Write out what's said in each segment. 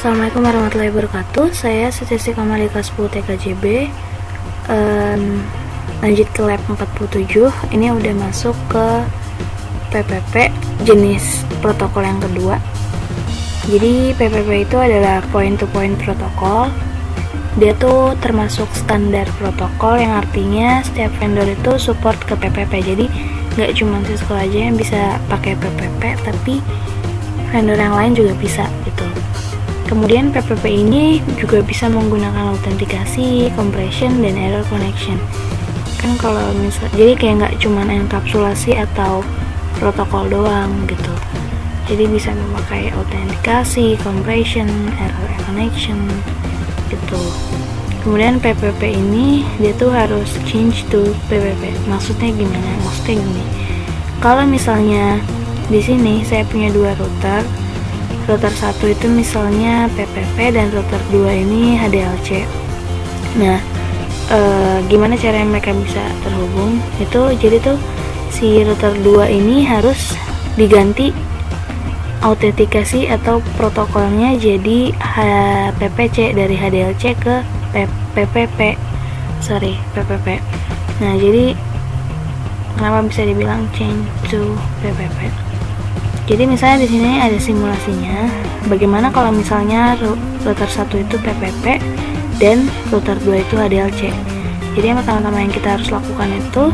Assalamualaikum warahmatullahi wabarakatuh. Saya Statistik Amalika 10 TKJB. Lanjut ke lab 47. Ini udah masuk ke PPP jenis protokol yang kedua. Jadi PPP itu adalah point to point protokol. Dia tuh termasuk standar protokol yang artinya setiap vendor itu support ke PPP. Jadi nggak cuma Cisco aja yang bisa pakai PPP, tapi vendor yang lain juga bisa gitu. Kemudian PPP ini juga bisa menggunakan autentikasi, compression, dan error connection. Kan kalau jadi kayak nggak cuma enkapsulasi atau protokol doang gitu. Jadi bisa memakai autentikasi, compression, error connection gitu. Kemudian PPP ini dia tuh harus change to PPP. Maksudnya gimana? Maksudnya gini. Kalau misalnya di sini saya punya dua router. Router 1 itu misalnya PPP dan router 2 ini HDLC. Nah, gimana caranya mereka bisa terhubung? Itu jadi tuh si router 2 ini harus diganti autentikasi atau protokolnya jadi PPC dari HDLC ke PPP. Nah, jadi kenapa bisa dibilang change to PPP? Jadi misalnya di sini ada simulasinya. Bagaimana kalau misalnya router 1 itu PPP dan router 2 itu HDLC. Jadi yang pertama-tama yang kita harus lakukan itu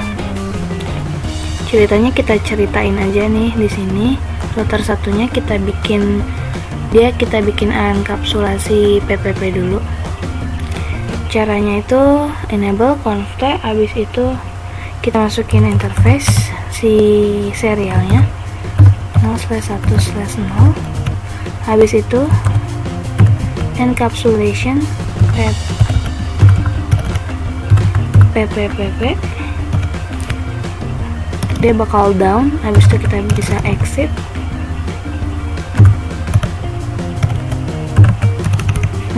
ceritanya kita ceritain aja nih di sini. Router satunya kita bikin enkapsulasi PPP dulu. Caranya itu enable conf-t, habis itu kita masukin interface si serialnya 0/1/0. Habis itu encapsulation PPP, dia bakal down. Habis itu kita bisa exit.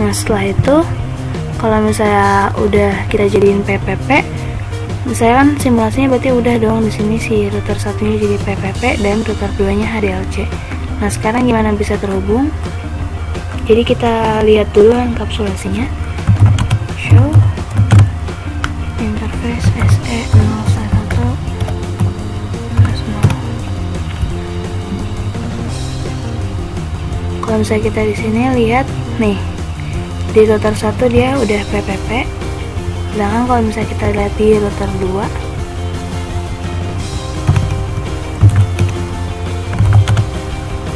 Nah, setelah itu kalau misalnya udah kita jadiin PPP, misalnya kan simulasinya berarti udah dong, di sini si router satunya jadi PPP dan router 2-nya HDLC. Nah, sekarang gimana bisa terhubung? Jadi kita lihat dulu enkapsulasinya. Show interface SE0/1/0. Kalau misalnya kita di sini lihat nih, di router 1 dia udah PPP. Sedangkan kalau misalnya kita lihat di router 2,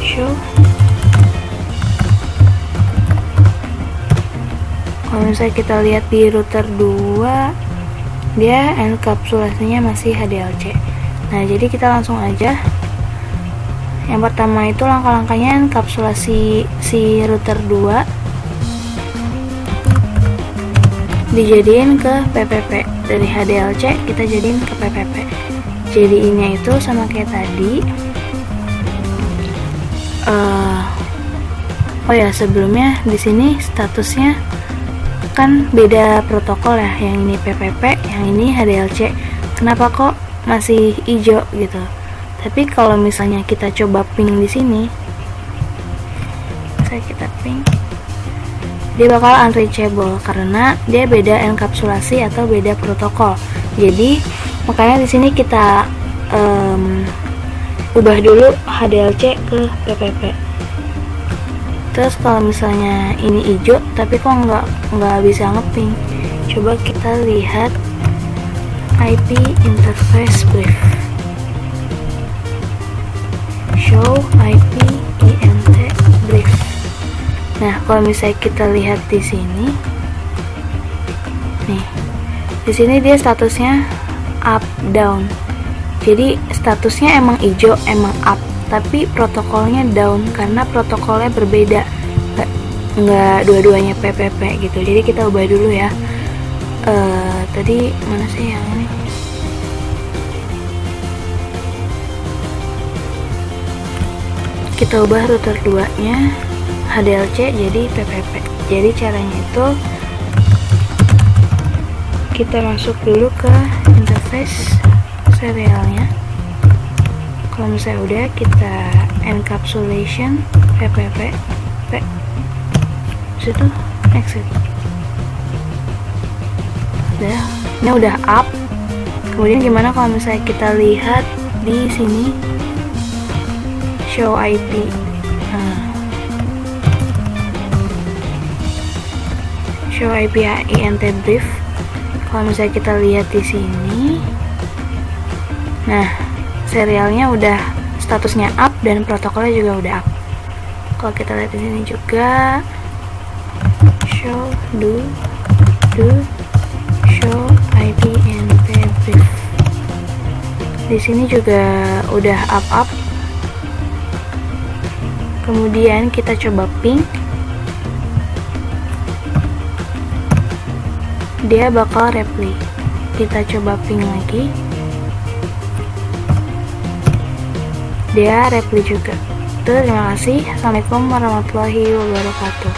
show, kalau misalnya kita lihat di router 2 dia enkapsulasinya masih HDLC. Nah, jadi kita langsung aja. Yang pertama itu langkah-langkahnya enkapsulasi si router 2 dijadiin ke PPP. Dari HDLC kita jadiin ke PPP. Jadiinnya itu sama kayak tadi. Oh ya, sebelumnya di sini statusnya kan beda protokol ya. Yang ini PPP, yang ini HDLC. Kenapa kok masih hijau gitu? Tapi kalau misalnya kita coba ping di sini, kita ping, dia bakal unreachable karena dia beda enkapsulasi atau beda protokol. Jadi makanya di sini kita ubah dulu HDLC ke PPP. Terus kalau misalnya ini hijau tapi kok nggak bisa ngeping, coba kita lihat IP interface brief. Show IP INT brief. Nah, kalau misalnya kita lihat di sini, nih, di sini dia statusnya up down. Jadi statusnya emang hijau, emang up, tapi protokolnya down karena protokolnya berbeda. Nggak dua-duanya PPP gitu. Jadi kita ubah dulu ya. Tadi mana sih yang ini? Kita ubah router 2-nya HDLC jadi PPP. Jadi caranya itu kita masuk dulu ke interface serialnya. Kalau misalnya udah, kita encapsulation PPP habis itu exit. Ini udah up. Kemudian gimana kalau misalnya kita lihat di sini show IP. Show IP INT brief. Kalau misalnya kita lihat di sini, nah serialnya udah statusnya up dan protokolnya juga udah up. Kalau kita lihat di sini juga show show IP INT brief. Di sini juga udah up. Kemudian kita coba ping. Dia bakal reply. Kita coba ping lagi. Dia reply juga. Terima kasih. Assalamualaikum warahmatullahi wabarakatuh.